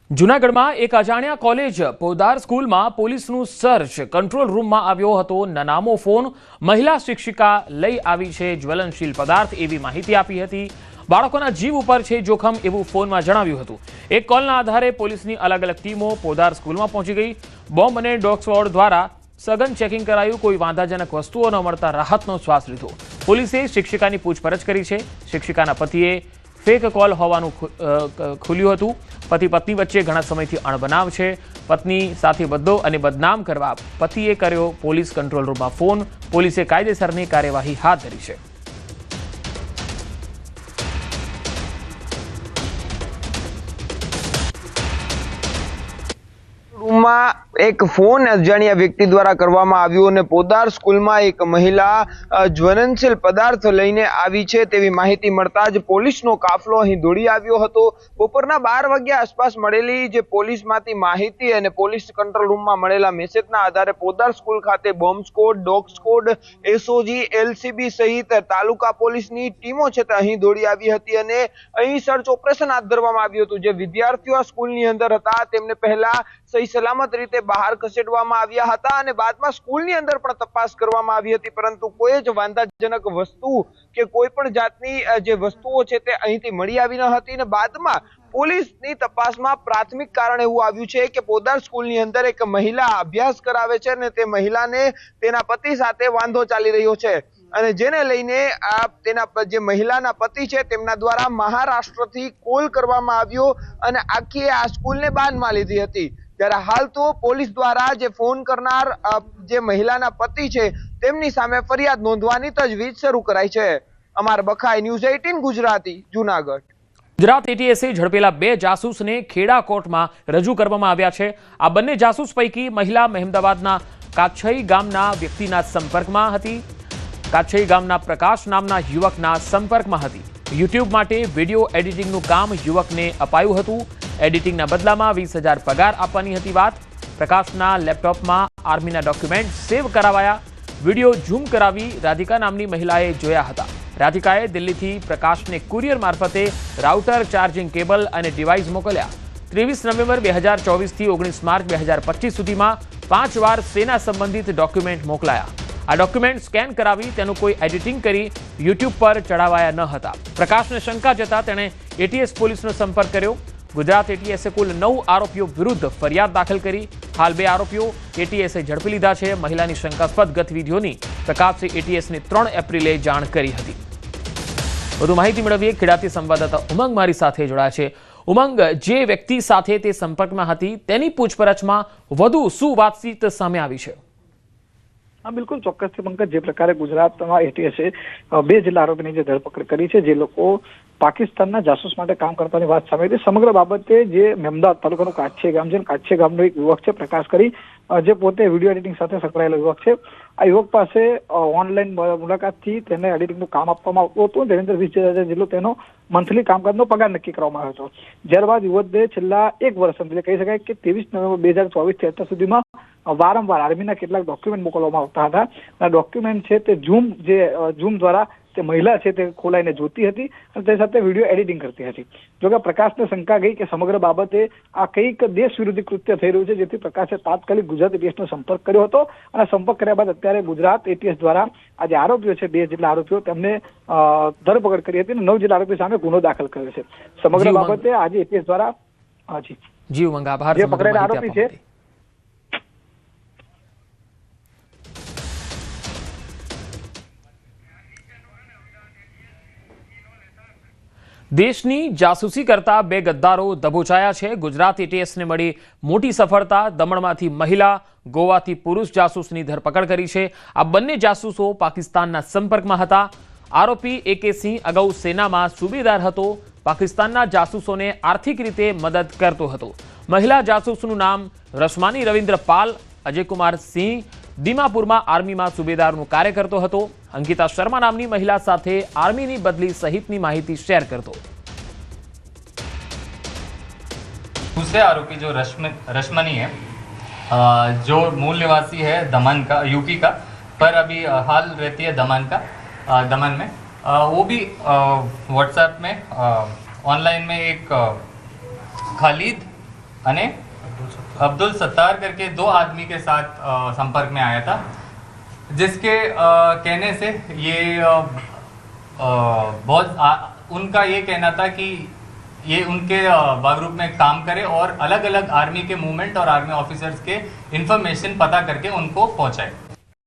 જૂનાગઢમાં એક અજાણ્યા કોલેજ પોદાર સ્કૂલમાં પોલીસનું સર્ચ કંટ્રોલ રૂમમાં આવ્યો હતો। નાનામો ફોન મહિલા શિક્ષિકા લઈ આવી છે જ્વલનશીલ પદાર્થ એવી માહિતી આપી હતી। બાળકોના જીવ ઉપર છે જોખમ એવું ફોનમાં જણાવ્યું હતું। એક કોલના આધારે પોલીસની અલગ અલગ ટીમો પોદાર સ્કૂલમાં પહોંચી ગઈ। બોમ્બ અને ડોગ સ્ક્વોડ દ્વારા સઘન ચેકિંગ કરાયું। કોઈ વાંધાજનક વસ્તુઓ ન મળતા રાહતનો શ્વાસ લીધો। પોલીસે શિક્ષિકાની પૂછપરછ કરી છે। શિક્ષિકાના પતિએ ફેક કોલ હોવાનું ખુલ્યું હતું। પતિ પત્ની વચ્ચે ઘણા સમયથી અણબનાવ છે। પત્ની સાથે બદલો અને બદનામ કરવા પતિએ કર્યો પોલીસ કંટ્રોલ રૂમમાં ફોન। પોલીસે કાયદેસરની કાર્યવાહી હાથ ધરી છે। एक फोन अजाण्या व्यक्ति द्वारा करवामां आव्यो अने पोदार स्कूल में एक महिला ज्वलनशील पदार्थ लईने आवी छे तेवी माहिती मळता ज पोलीसनो काफलो અહીં દોડી આવ્યો હતો। બપોરના 12 વાગ્યા આસપાસ મળેલી જે પોલીસમાંથી માહિતી અને પોલીસ કંટ્રોલ રૂમમાં મળેલા મેસેજના આધારે પોદાર સ્કૂલ ખાતે bomb squad, dog squad, SOG, LCB સહિત તાલુકા પોલીસની ટીમો છે તે અહીં દોડી આવી હતી અને અહીં સર્ચ ઓપરેશન હાથ ધરવામાં આવ્યું હતું। જે વિદ્યાર્થીઓ સ્કૂલની અંદર હતા તેમને પહેલા સહી સલામત રીતે બહાર ખસેડવામાં આવ્યા હતા અને બાદમાં સ્કૂલની અંદર પણ તપાસ કરવામાં આવી હતી, પરંતુ કોઈ જ વાંધાજનક વસ્તુ કે કોઈ પણ જાતની જે વસ્તુઓ છે તે અહીંથી મળી આવી ન હતી અને બાદમાં પોલીસની તપાસમાં પ્રાથમિક કારણ એવું આવ્યું છે કે પોદાર સ્કૂલની અંદર એક મહિલા અભ્યાસ કરાવે છે અને તે મહિલાને તેના પતિ સાથે વાંધો ચાલી રહ્યો છે અને જેને લઈને તેના જે મહિલાના પતિ છે તેમના દ્વારા મહારાષ્ટ્રથી કોલ કરવામાં આવ્યો અને આખી આ સ્કૂલને બાનમાં લીધી હતી। ત્યારે હાલ તો પોલીસ દ્વારા જે ફોન કરનાર જે મહિલાના પતિ છે તેમની સામે ફરિયાદ નોંધવાની તજવીજ શરૂ કરાઈ છે। અમાર બખાઈ ન્યૂઝ 18 ગુજરાતી જૂનાગઢ। ગુજરાત એટીએસે ઝડપેલા 2 જાસૂસને ખેડા કોર્ટમાં રજૂ કરવામાં આવ્યા છે। આ બંને જાસૂસ પૈકી મહિલા મહેમદાવાદના કાછઈ ગામના વ્યક્તિના સંપર્કમાં હતી। કાછઈ ગામના પ્રકાશ નામના યુવકના સંપર્કમાં હતી। યુટ્યુબ માટે વિડીયો એડિટિંગનું કામ યુવકને અપાયું હતું। એડિટિંગના બદલામાં 20,000 પગાર આપવાની હતી વાત। પ્રકાશના લેપટોપમાં આર્મીના ડોક્યુમેન્ટ સેવ કરાવાયા। વિડીયો ઝૂમ કરાવી રાધિકા નામની મહિલાએ જોયા હતા। રાધિકાએ દિલ્હીથી પ્રકાશને કુરિયર મારફતે રાઉટર, ચાર્જિંગ કેબલ અને ડિવાઇસ મોકલ્યા। 23 નવેમ્બર 2024 થી 19 માર્ચ 2025 સુધીમાં 5 વાર સેના સંબંધિત ડોક્યુમેન્ટ મોકલાયા। આ ડોક્યુમેન્ટ સ્કેન કરાવી તેનું કોઈ એડિટિંગ કરી યુટ્યુબ પર ચડાવાયા ન હતા। પ્રકાશને શંકા જતા તેણે એટીએસ પોલીસનો સંપર્ક કર્યો। ગુજરાત એટીએસે કુલ 9 આરોપીઓ વિરુદ્ધ ફરિયાદ દાખલ કરી। હાલ 2 આરોપીઓ એટીએસે ઝડપી લીધા છે। મહિલાની શંકાસ્પદ ગતિવિધિઓની પ્રકાશે એટીએસને 3 એપ્રિલે જાણ કરી હતી। વધુ માહિતી મેળવીએ ખેડાથી સંવાદદાતા ઉમંગ મારી સાથે જોડાયા છે। ઉમંગ, જે વ્યક્તિ સાથે તે સંપર્કમાં હતી તેની પૂછપરછમાં વધુ શું વાતચીત સામે આવી છે? हाँ बिल्कुल ચોક્કસથી પંકજ, જે પ્રકારે ગુજરાતમાં એટીએસે 2 જિલ્લા આરોપીની જે ધરપકડ કરી છે, જે લોકો પાકિસ્તાનના જાસૂસ માટે કામ કરતાની વાત સામે આવી। સમગ્ર બાબતે જે મહેમદાવાદ તાલુકાનું કાછે ગામ છે, કાછે ગામનો એક યુવક છે પ્રકાશ કરી, જે પોતે વિડીયો એડિટિંગ સાથે સંકળાયેલો યુવક છે। આ યુવક પાસે ઓનલાઈન મુલાકાતથી તેને એડિટિંગનું કામ આપવામાં આવતું હતું। તેની અંદર 20,000 જેટલો તેનો મંથલી કામકાજનો પગાર નક્કી કરવામાં આવ્યો હતો। ત્યારબાદ યુવકે છેલ્લા 1 વર્ષ એટલે કહી શકાય કે 23 નવેમ્બર 2024 થી અત્યાર સુધીમાં વારંવાર આર્મીના કેટલાક ડોક્યુમેન્ટ મોકલવામાં આવતા હતા। આ ડોક્યુમેન્ટ છે તે ઝૂમ દ્વારા તે મહિલા છે તે ખોલાઈને જોતી હતી અને તે સાથે વિડીયો એડિટિંગ કરતી હતી। જોકે પ્રકાશને શંકા ગઈ કે સમગ્ર બાબતે આ કંઈક દેશ વિરોધી કૃત્ય થઈ રહ્યું છે, જેથી પ્રકાશે તાત્કાલિક ગુજરાત એટીએસનો સંપર્ક કર્યો હતો અને સંપર્ક કર્યા બાદ અત્યારે ગુજરાત એટીએસ દ્વારા આ જે આરોપીઓ છે 2 જેટલા આરોપીઓ તેમને ધરપકડ કરી હતી અને 9 જેટલા આરોપીઓ સામે ગુનો દાખલ કર્યો છે। સમગ્ર બાબતે આજે એટીએસ દ્વારા જી ઉમંગ, આભાર। જે પકડાયેલા આરોપી છે દેશની જાસૂસી કરતા 2 ગદ્દારો દબોચાયા છે। ગુજરાત એટીએસને મળી મોટી સફળતા। દમણમાંથી મહિલા, ગોવાથી પુરુષ જાસૂસની ધરપકડ કરી છે। આ બંને જાસૂસો પાકિસ્તાનના સંપર્કમાં હતા। આરોપી AK સિંહ અગાઉ સેનામાં સુબેદાર હતો। પાકિસ્તાનના જાસૂસોને આર્થિક રીતે મદદ કરતો હતો। મહિલા જાસૂસનું નામ રશ્માની રવિન્દ્ર પાલ। અજયકુમાર સિંહ દીમાપુરમાં આર્મીમાં સુબેદારનું કાર્ય કરતો હતો। અંકિતા શર્મા નામની મહિલા સાથે આર્મીની બદલી સહિતની माहिती शेयर करतो। दूसरे आरोपी जो रश्मनी है, जो मूल निवासी है दमन का, यूपी का, पर अभी हाल रहती है दमन में, वो भी व्हाट्सएप में ऑनलाइन में एक खालिद अने अब्दुल सत्तार करके 2 आदमी के साथ संपर्क में आया था, जिसके कहने से ये उनका ये कहना था कि ये उनके ग्रुप में काम करे और अलग अलग आर्मी के मूवमेंट और आर्मी ऑफिसर्स के इंफॉर्मेशन पता करके उनको पहुंचाए।